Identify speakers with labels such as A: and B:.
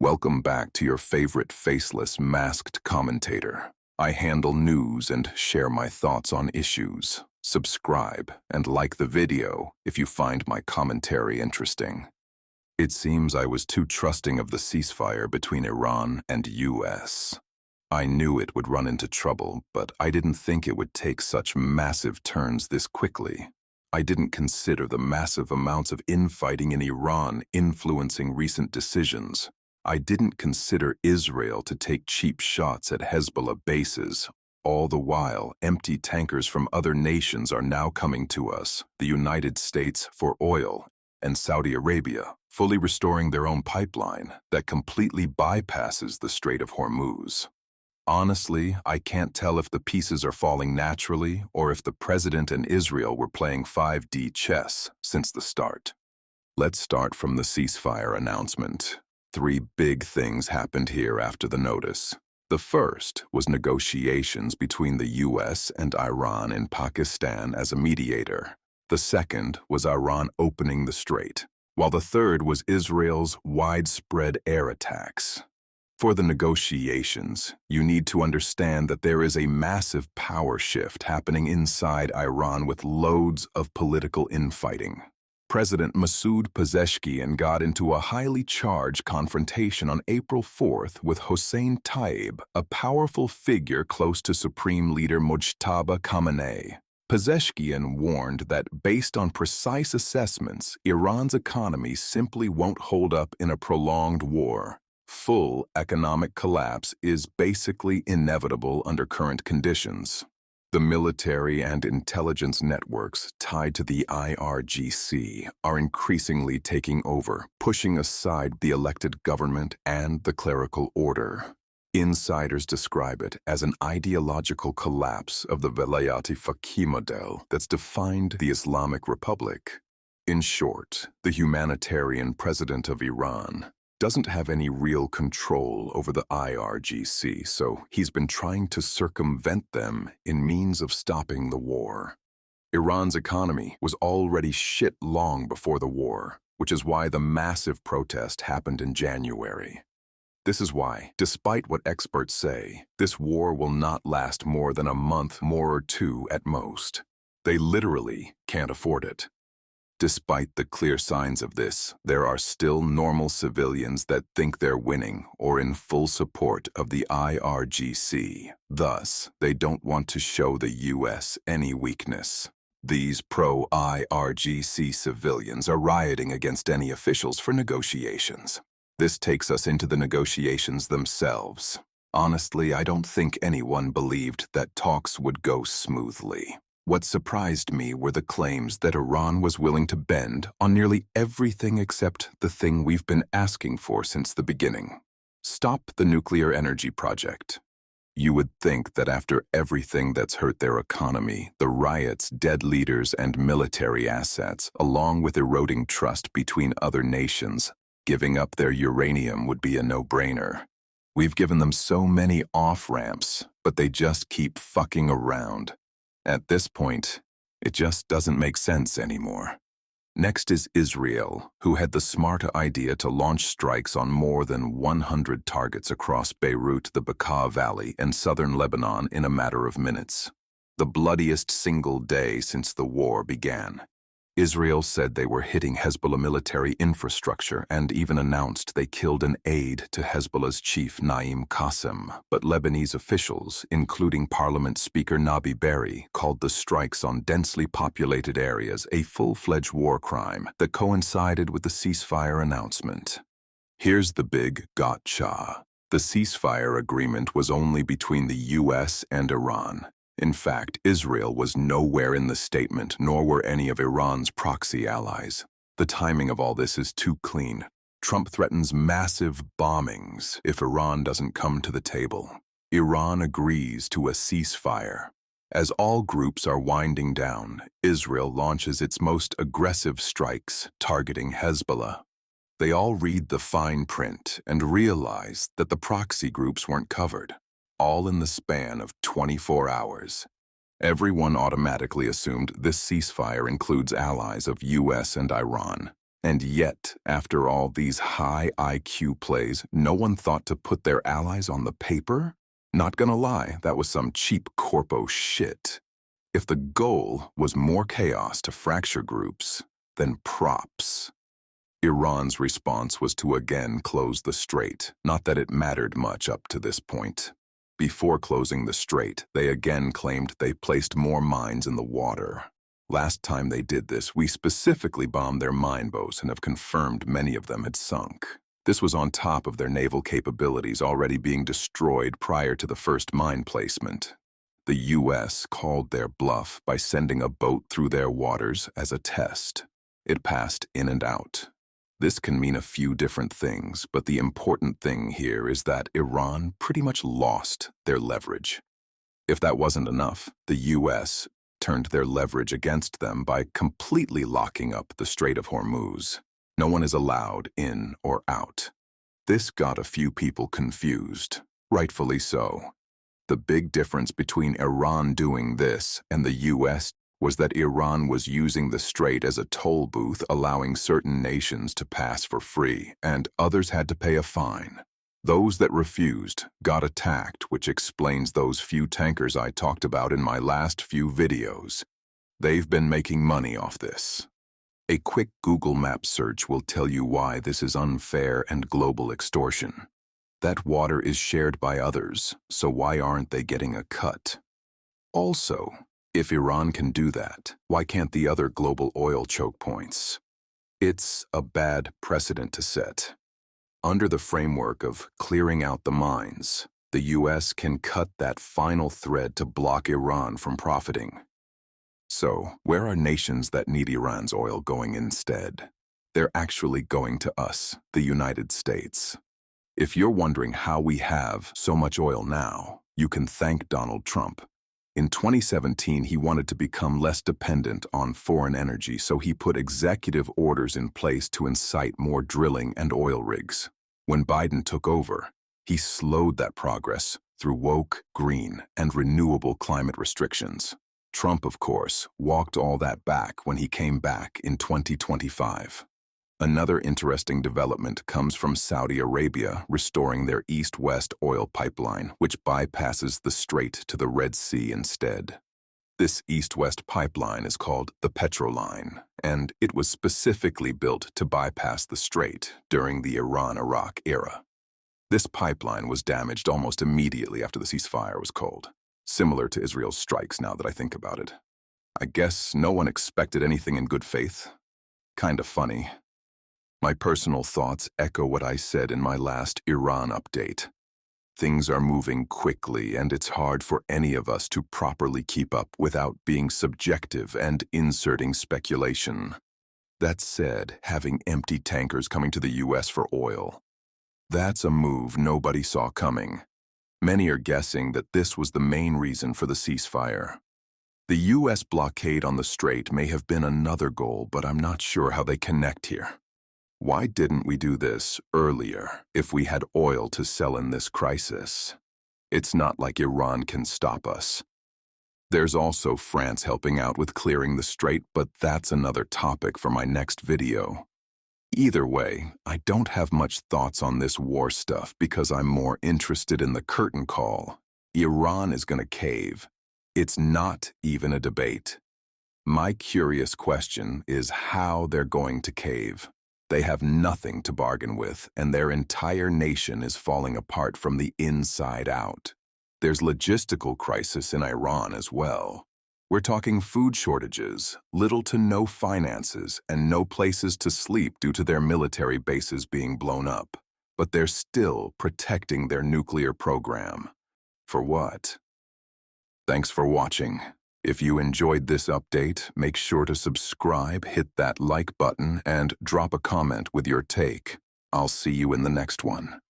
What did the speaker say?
A: Welcome back to your favorite faceless, masked commentator. I handle news and share my thoughts on issues. Subscribe and like the video if you find my commentary interesting. It seems I was too trusting of the ceasefire between Iran and US. I knew it would run into trouble, but I didn't think it would take such massive turns this quickly. I didn't consider the massive amounts of infighting in Iran influencing recent decisions. I didn't consider Israel to take cheap shots at Hezbollah bases. All the while, empty tankers from other nations are now coming to us, the United States for oil, and Saudi Arabia, fully restoring their own pipeline that completely bypasses the Strait of Hormuz. Honestly, I can't tell if the pieces are falling naturally or if the president and Israel were playing 5D chess since the start. Let's start from the ceasefire announcement. Three big things happened here after the notice. The first was negotiations between the US and Iran in Pakistan as a mediator. The second was Iran opening the strait, while the third was Israel's widespread air attacks. For the negotiations, you need to understand that there is a massive power shift happening inside Iran with loads of political infighting. President Masoud Pezeshkian got into a highly charged confrontation on April 4th with Hossein Taib, a powerful figure close to Supreme Leader Mojtaba Khamenei. Pezeshkian warned that based on precise assessments, Iran's economy simply won't hold up in a prolonged war. Full economic collapse is basically inevitable under current conditions. The military and intelligence networks tied to the IRGC are increasingly taking over, pushing aside the elected government and the clerical order. Insiders describe it as an ideological collapse of the Velayat-e Faqih model that's defined the Islamic Republic. In short, the humanitarian president of Iran doesn't have any real control over the IRGC, so he's been trying to circumvent them in means of stopping the war. Iran's economy was already shit long before the war, which is why the massive protest happened in January. This is why, despite what experts say, this war will not last more than a month, more or two at most. They literally can't afford it. Despite the clear signs of this, there are still normal civilians that think they're winning or in full support of the IRGC. Thus, they don't want to show the US any weakness. These pro-IRGC civilians are rioting against any officials for negotiations. This takes us into the negotiations themselves. Honestly, I don't think anyone believed that talks would go smoothly. What surprised me were the claims that Iran was willing to bend on nearly everything except the thing we've been asking for since the beginning. Stop the nuclear energy project. You would think that after everything that's hurt their economy, the riots, dead leaders, and military assets, along with eroding trust between other nations, giving up their uranium would be a no-brainer. We've given them so many off-ramps, but they just keep fucking around. At this point, it just doesn't make sense anymore. Next is Israel, who had the smart idea to launch strikes on more than 100 targets across Beirut, the Bekaa Valley, and southern Lebanon in a matter of minutes. The bloodiest single day since the war began. Israel said they were hitting Hezbollah military infrastructure and even announced they killed an aide to Hezbollah's chief Naim Qassem, but Lebanese officials, including Parliament Speaker Nabi Berri, called the strikes on densely populated areas a full-fledged war crime that coincided with the ceasefire announcement. Here's the big gotcha. The ceasefire agreement was only between the US and Iran. In fact, Israel was nowhere in the statement, nor were any of Iran's proxy allies. The timing of all this is too clean. Trump threatens massive bombings if Iran doesn't come to the table. Iran agrees to a ceasefire. As all groups are winding down, Israel launches its most aggressive strikes, targeting Hezbollah. They all read the fine print and realize that the proxy groups weren't covered. All in the span of 24 hours. Everyone automatically assumed this ceasefire includes allies of US and Iran. And yet, after all these high IQ plays, no one thought to put their allies on the paper? Not gonna lie, that was some cheap corpo shit. If the goal was more chaos to fracture groups, then props. Iran's response was to again close the strait, not that it mattered much up to this point. Before closing the strait, they again claimed they placed more mines in the water. Last time they did this, we specifically bombed their mine boats and have confirmed many of them had sunk. This was on top of their naval capabilities already being destroyed prior to the first mine placement. The US called their bluff by sending a boat through their waters as a test. It passed in and out. This can mean a few different things, but the important thing here is that Iran pretty much lost their leverage. If that wasn't enough, the US turned their leverage against them by completely locking up the Strait of Hormuz. No one is allowed in or out. This got a few people confused, rightfully so. The big difference between Iran doing this and the US was that Iran was using the strait as a toll booth, allowing certain nations to pass for free, and others had to pay a fine. Those that refused got attacked, which explains those few tankers I talked about in my last few videos. They've been making money off this. A quick Google Map search will tell you why this is unfair and global extortion. That water is shared by others, so why aren't they getting a cut? Also, if Iran can do that, why can't the other global oil choke points? It's a bad precedent to set. Under the framework of clearing out the mines, the US can cut that final thread to block Iran from profiting. So, where are nations that need Iran's oil going instead? They're actually going to us, the United States. If you're wondering how we have so much oil now, you can thank Donald Trump. In 2017, he wanted to become less dependent on foreign energy, so he put executive orders in place to incite more drilling and oil rigs. When Biden took over, he slowed that progress through woke, green, and renewable climate restrictions. Trump, of course, walked all that back when he came back in 2025. Another interesting development comes from Saudi Arabia restoring their east-west oil pipeline, which bypasses the strait to the Red Sea instead. This east-west pipeline is called the Petroline, and it was specifically built to bypass the strait during the Iran-Iraq era. This pipeline was damaged almost immediately after the ceasefire was called, similar to Israel's strikes now that I think about it. I guess no one expected anything in good faith. Kinda funny. My personal thoughts echo what I said in my last Iran update. Things are moving quickly, and it's hard for any of us to properly keep up without being subjective and inserting speculation. That said, having empty tankers coming to the US for oil, that's a move nobody saw coming. Many are guessing that this was the main reason for the ceasefire. The US blockade on the strait may have been another goal, but I'm not sure how they connect here. Why didn't we do this earlier if we had oil to sell in this crisis? It's not like Iran can stop us. There's also France helping out with clearing the strait, but that's another topic for my next video. Either way, I don't have much thoughts on this war stuff because I'm more interested in the curtain call. Iran is gonna cave. It's not even a debate. My curious question is how they're going to cave. They have nothing to bargain with, and their entire nation is falling apart from the inside out. There's logistical crisis in Iran as well. We're talking food shortages, little to no finances, and no places to sleep due to their military bases being blown up. But they're still protecting their nuclear program. For what? Thanks for watching. If you enjoyed this update, make sure to subscribe, hit that like button, and drop a comment with your take. I'll see you in the next one.